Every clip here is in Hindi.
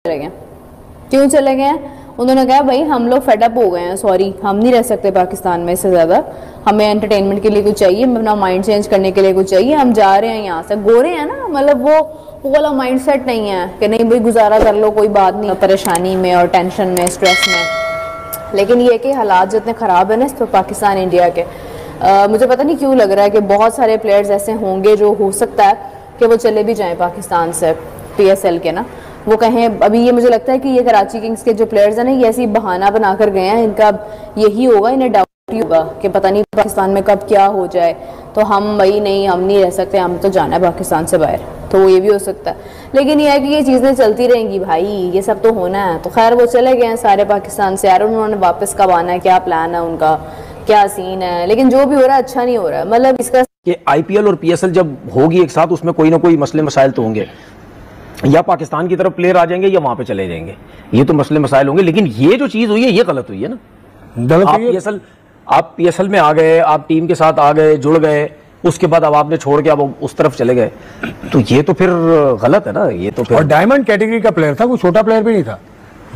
चले गए। क्यों चले गए? उन्होंने कहा भाई हम लोग फेडअप हो गए हैं, सॉरी हम नहीं रह सकते पाकिस्तान में इससे ज़्यादा, हमें एंटरटेनमेंट के लिए कुछ चाहिए, अपना माइंड चेंज करने के लिए कुछ चाहिए, हम जा रहे हैं यहाँ से। गोरे हैं ना, मतलब वो वाला माइंड सेट नहीं है कि नहीं भाई गुजारा कर लो, कोई बात नहीं, परेशानी में और टेंशन में, स्ट्रेस में। लेकिन ये कि हालात जितने ख़राब है ना इस पर पाकिस्तान इंडिया के, मुझे पता नहीं क्यों लग रहा है कि बहुत सारे प्लेयर्स ऐसे होंगे जो हो सकता है कि वो चले भी जाएं पाकिस्तान से, PSL के ना, वो कहें अभी ये मुझे लगता है कि ये कराची किंग्स के जो प्लेयर्स हैं ना, ये ऐसी बहाना बना कर गए हैं, इनका यही होगा, इन्हें डाउट ही होगा कि पता नहीं पाकिस्तान में कब क्या हो जाए, तो हम भाई नहीं, हम नहीं रह सकते, हम तो जाना है पाकिस्तान से बाहर, तो ये भी हो सकता है। लेकिन ये है कि ये चीज़ें चलती रहेंगी भाई, ये सब तो होना है। तो खैर वो चले गए हैं सारे पाकिस्तान से यार, उन्होंने वापस कब आना है, क्या प्लान है उनका, क्या सीन है, लेकिन जो भी हो रहा है अच्छा नहीं हो रहा है। मतलब इसका कि IPL और PSL जब होगी एक साथ, उसमें कोई ना कोई मसले मसाइल तो होंगे, या पाकिस्तान की तरफ प्लेयर आ जाएंगे या वहां पे चले जाएंगे, ये तो मसले मसाइल होंगे। लेकिन ये जो चीज हुई है ये गलत हुई है ना, गलत। आप PSL में आ गए, आप टीम के साथ आ गए, जुड़ गए, उसके बाद अब आपने छोड़ के अब उस तरफ चले गए, तो ये तो फिर गलत है ना, ये तो फिर। और डायमंड कैटेगरी का प्लेयर था, कोई छोटा प्लेयर भी नहीं था,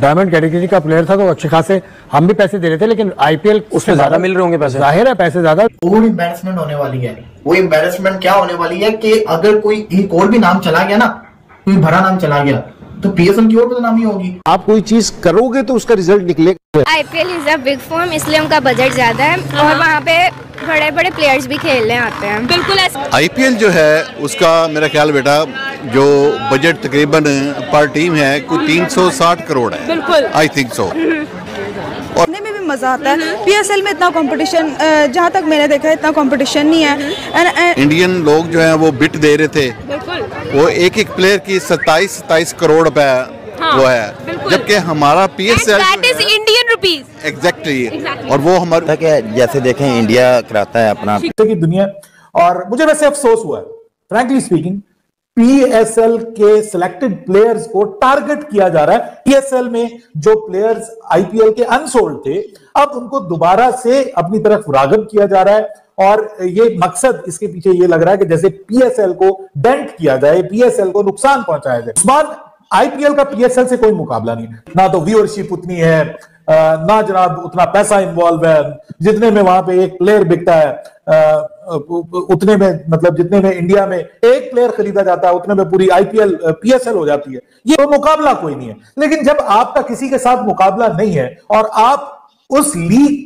डायमंड कैटेगरी का प्लेयर था, तो अच्छे खासे हम भी पैसे दे रहे थे, लेकिन IPL उससे ज्यादा मिल रहे होंगे पैसे, जाहिर है पैसे ज्यादा। और एम्बैरेसमेंट होने वाली है। वो एम्बैरेसमेंट क्या होने वाली है कि अगर कोई एक और भी नाम चला गया ना, कोई भरा नाम चला गया, तो PSL की और बदनामी होगी। आप कोई चीज करोगे तो उसका रिजल्ट निकलेगा। IPL is a big form, इसलिए उनका बजट ज्यादा है और वहाँ पे बड़े बड़े प्लेयर्स भी खेलने आते हैं। बिल्कुल IPL जो है उसका मेरा ख्याल बेटा जो बजट तकरीबन पर टीम है कोई 360 करोड़ है, बिल्कुल आई थिंक सो। और में भी मजा आता है। PSL में इतना कंपटीशन, जहाँ तक मैंने देखा है इतना कंपटीशन नहीं है। इंडियन लोग जो है वो बिट दे रहे थे, वो एक एक प्लेयर की 27 करोड़ रुपए वो है, जबकि हमारा PSL इंडियन रुपीज एग्जैक्टली, और वो हमारा जैसे देखें इंडिया कराता है अपना की दुनिया। और मुझे वैसे अफसोस हुआ है फ्रैंकली स्पीकिंग, PSL के सिलेक्टेड प्लेयर्स को टारगेट किया जा रहा है। PSL में जो प्लेयर्स IPL के अनसोल्ड थे, अब उनको दोबारा से अपनी तरफ राग़िब किया जा रहा है, और ये मकसद इसके पीछे ये लग रहा है कि जैसे PSL को डेंट किया जाए, PSL को नुकसान पहुंचाया जाए। उस्मान, IPL का PSL से कोई मुकाबला नहीं है, ना तो व्यूअरशिप उतनी है, ना जनाब उतना पैसा इन्वॉल्व है, जितने में वहां पे एक प्लेयर बिकता है उतने में, मतलब जितने में इंडिया में एक प्लेयर खरीदा जाता है उतने में पूरी IPL PSL हो जाती है। ये तो मुकाबला कोई नहीं है। लेकिन जब आपका किसी के साथ मुकाबला नहीं है और आप उस लीग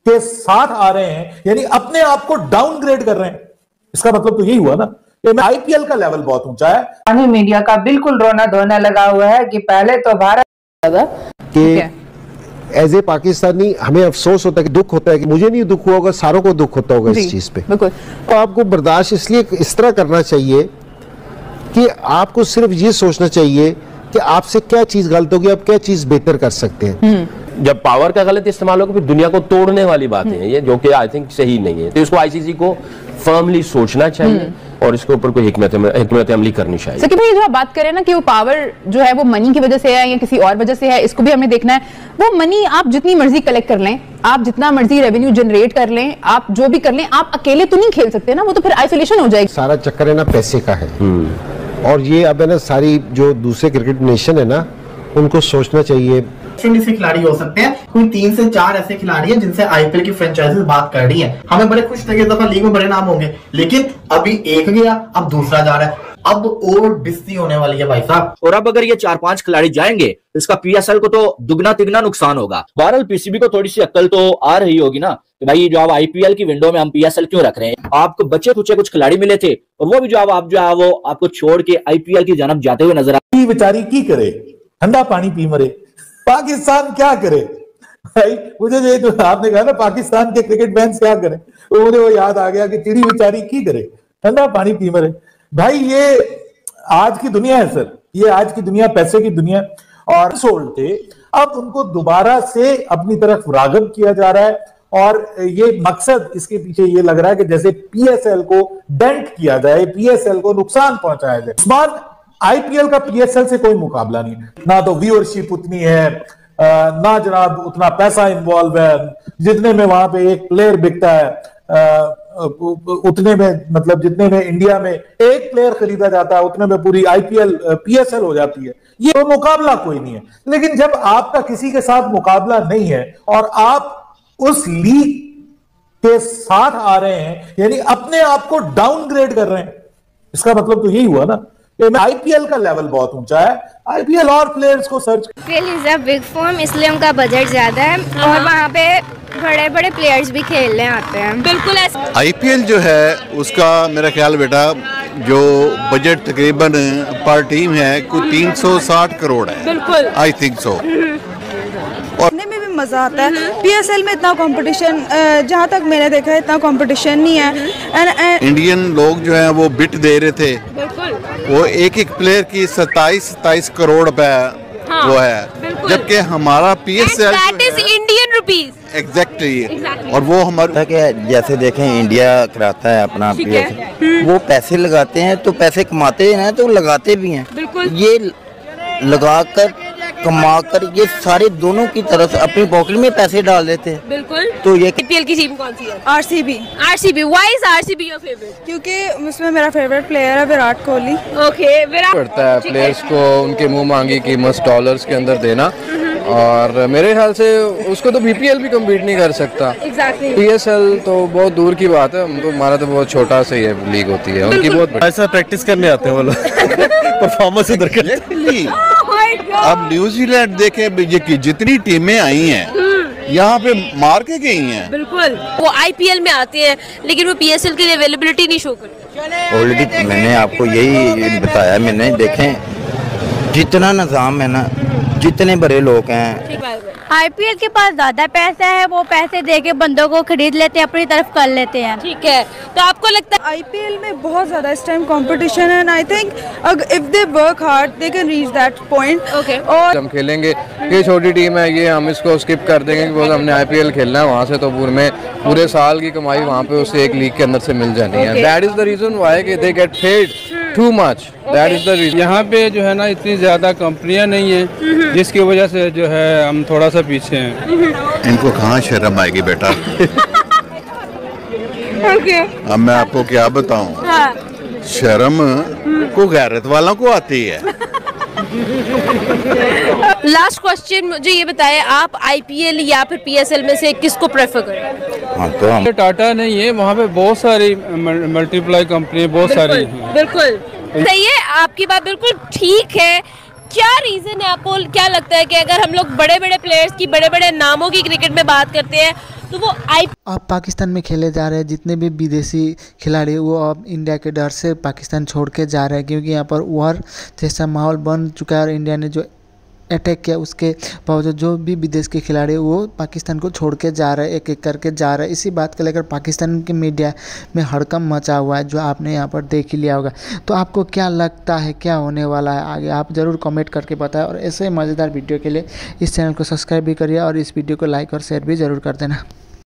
के साथ आ रहे हैं, यानी अपने आप को डाउनग्रेड कर रहे हैं, इसका मतलब तो यही हुआ ना कि IPL का लेवल बहुत ऊंचा है। मीडिया का बिल्कुल रोना धोना लगा हुआ है कि पहले तो भारत कि एज ए पाकिस्तानी हमें अफसोस होता है, कि दुख होता है, कि मुझे नहीं दुख हुआ होगा, सारों को दुख होता होगा इस चीज पे। तो आपको बर्दाश्त इसलिए इस तरह करना चाहिए कि आपको सिर्फ ये सोचना चाहिए कि आपसे क्या चीज गलत होगी, आप क्या चीज बेहतर कर सकते हैं। जब पावर का गलत इस्तेमाल होगा फिर दुनिया को तोड़ने वाली बातें हैं ये, जो कि आई थिंक सही नहीं है। तो इसको ICC को फर्मली सोचना चाहिए और इसके ऊपर कोई हिकमत अमली करनी चाहिए। सकी भाई जो आप बात करें ना कि वो पावर जो है वो मनी की वजह से है या किसी और वजह से है, इसको भी हमें देखना है। वो मनी आप जितनी मर्जी कलेक्ट कर लें, आप जितना मर्जी रेवेन्यू जनरेट कर लें, आप जो भी कर लें, आप अकेले तो नहीं खेल सकते ना, वो तो फिर आइसोलेशन हो जाएगी। सारा चक्कर है ना पैसे का है, और ये अब है ना सारी जो दूसरे क्रिकेट नेशन है ना, उनको सोचना चाहिए। से खिलाड़ी हो सकते हैं, कोई 3 से 4 ऐसे खिलाड़ी हैं जिनसे IPL की फ्रेंचाइजीज बात कर रही हैं। हमें बड़े खुश थे कि इस दफा लीग में बड़े नाम होंगे, लेकिन अभी एक गया, अब दूसरा जा रहा है, अब और बिस्ती होने वाली है भाई साहब। और अब अगर ये 4-5 खिलाड़ी जाएंगे तो इसका PSL को तो दुगना तिगना नुकसान होगा। बहरहाल PCB को थोड़ी सी अक्ल तो आ रही होगी ना कि भाई जो आप IPL की विंडो में हम PSL क्यों रख रहे हैं। आपको बच्चे कुछ खिलाड़ी मिले थे और वो भी जो आप जो है वो आपको छोड़ के IPL की जानब जाते हुए नजर आती। बेचारी की करे, ठंडा पानी पी मरे, पाकिस्तान क्या करे भाई। मुझे ये जो आपने कहा ना पाकिस्तान के क्रिकेट फैंस क्या करें, तो मुझे वो याद आ गया कि चिड़ी बेचारी की करे, ठंडा पानी पी मरे। भाई ये आज की दुनिया है सर, ये आज की दुनिया, पैसे की दुनिया। और सोल्ड थे, अब उनको दोबारा से अपनी तरफ राग़िब किया जा रहा है, और ये मकसद इसके पीछे ये लग रहा है कि जैसे PSL को डेंट किया जाए, PSL को नुकसान पहुंचाया जाए। उस्मान, IPL का PSL से कोई मुकाबला नहीं है, ना तो व्यूअरशिप उतनी है, ना जनाब उतना पैसा इन्वॉल्व है, जितने में वहां पे एक प्लेयर बिकता है उतने में, मतलब जितने में इंडिया में एक प्लेयर खरीदा जाता है उतने में पूरी आईपीएल पीएसएल हो जाती है। ये तो मुकाबला कोई नहीं है। लेकिन जब आपका किसी के साथ मुकाबला नहीं है और आप उस लीग के साथ आ रहे हैं, यानी अपने आप को डाउनग्रेड कर रहे हैं, इसका मतलब तो यही हुआ ना। आईपीएल का लेवल बहुत ऊंचा है, आईपीएल और प्लेयर्स को search is a big form, इसलिए उनका बजट ज्यादा है और वहाँ पे बड़े बड़े प्लेयर्स भी खेलने आते हैं। बिल्कुल आईपीएल जो है उसका मेरा ख्याल बेटा जो बजट तकरीबन पर टीम है कोई 360 करोड़ है। बिल्कुल आई थिंक सो। देखने में भी मजा आता है। पीएसएल में इतना कंपटीशन, जहाँ तक मैंने देखा है इतना कंपटीशन नहीं है। इंडियन लोग जो हैं वो बिट दे रहे थे, वो एक एक प्लेयर की 27 करोड़ रुपए वो है, जबकि हमारा पीएसएल इंडियन रुपीज एग्जैक्टली और वो हमारा जैसे देखें इंडिया कराता है अपना पीएसएल, वो पैसे लगाते हैं तो पैसे कमाते हैं तो लगाते भी हैं। ये लगाकर कमाकर ये सारे दोनों की तरफ अपनी पॉकेट में पैसे डाल देते हैं। बिल्कुल। तो ये आईपीएल की टीम कौन सी है? RCB. RCB, why is RCB your favourite? क्योंकि उसमें मेरा फेवरेट प्लेयर है विराट कोहली। ओके, विराट पड़ता है प्लेयर्स को उनके मुंह मांगी कीमत डॉलर्स के अंदर देना, और मेरे ख्याल से उसको तो बीपीएल भी कम्पीट नहीं कर सकता। पीएसएल तो बहुत दूर की बात है, हमको हमारा तो बहुत छोटा सा ही लीग होती है, उनकी बहुत ऐसा प्रैक्टिस करने आते हैं वो लोग परफॉर्मेंस उधर करते। अब न्यूजीलैंड देखे जितनी टीमें आई हैं यहाँ पे मार के गई हैं। बिल्कुल, वो आईपीएल में आते हैं लेकिन वो पीएसएल के लिए अवेलेबिलिटी नहीं शो करते। ऑलरेडी मैंने आपको यही बताया, मैंने देखें जितना निज़ाम है ना, जितने बड़े लोग हैं, आईपीएल के पास ज्यादा पैसा है, वो पैसे देके बंदों को खरीद लेते हैं, अपनी तरफ कर लेते हैं। ठीक है, तो आपको लगता है आईपीएल में बहुत ज्यादा इस टाइम कंपटीशन है, I think if they work hard they can reach that point. और हम खेलेंगे, ये छोटी टीम है, ये हम इसको स्किप कर देंगे क्योंकि हमने आईपीएल खेलना है, वहाँ से तो पूरे साल की कमाई वहाँ पे उसे एक लीग के अंदर से मिल जानी है। That is the reason why कि they get paid too much, that is the reason. यहाँ पे जो है ना इतनी ज्यादा कंपनियां नहीं है, जिसकी वजह से जो है हम थोड़ा सा पीछे हैं। इनको कहाँ शर्म आएगी बेटा। अब मैं आपको क्या बताऊं, शर्म को गैरत वालों को आती है। लास्ट क्वेश्चन, मुझे ये बताएं, आप आईपीएल या फिर पीएसएल में से किसको प्रेफर करें? हाँ, तो हम टाटा नहीं है, वहाँ पे बहुत सारी मल्टीप्लाई कंपनी बहुत सारी हैं। बिल्कुल सही है, आपकी बात बिल्कुल ठीक है। क्या रीजन है, आपको क्या लगता है कि अगर हम लोग बड़े बड़े प्लेयर्स की, बड़े बड़े नामों की क्रिकेट में बात करते हैं तो वो अब पाकिस्तान में खेले जा रहे हैं जितने भी विदेशी खिलाड़ी, वो अब इंडिया के डर से पाकिस्तान छोड़ के जा रहे हैं, क्योंकि यहाँ पर वॉर जैसा माहौल बन चुका है और इंडिया ने जो अटैक किया उसके बावजूद जो भी विदेश के खिलाड़ी वो पाकिस्तान को छोड़ के जा रहे हैं, एक एक करके जा रहे हैं। इसी बात को लेकर पाकिस्तान के मीडिया में हड़कंप मचा हुआ है, जो आपने यहाँ पर देख ही लिया होगा। तो आपको क्या लगता है क्या होने वाला है आगे, आप ज़रूर कमेंट करके बताएं, और ऐसे मज़ेदार वीडियो के लिए इस चैनल को सब्सक्राइब भी करिए और इस वीडियो को लाइक और शेयर भी ज़रूर कर देना।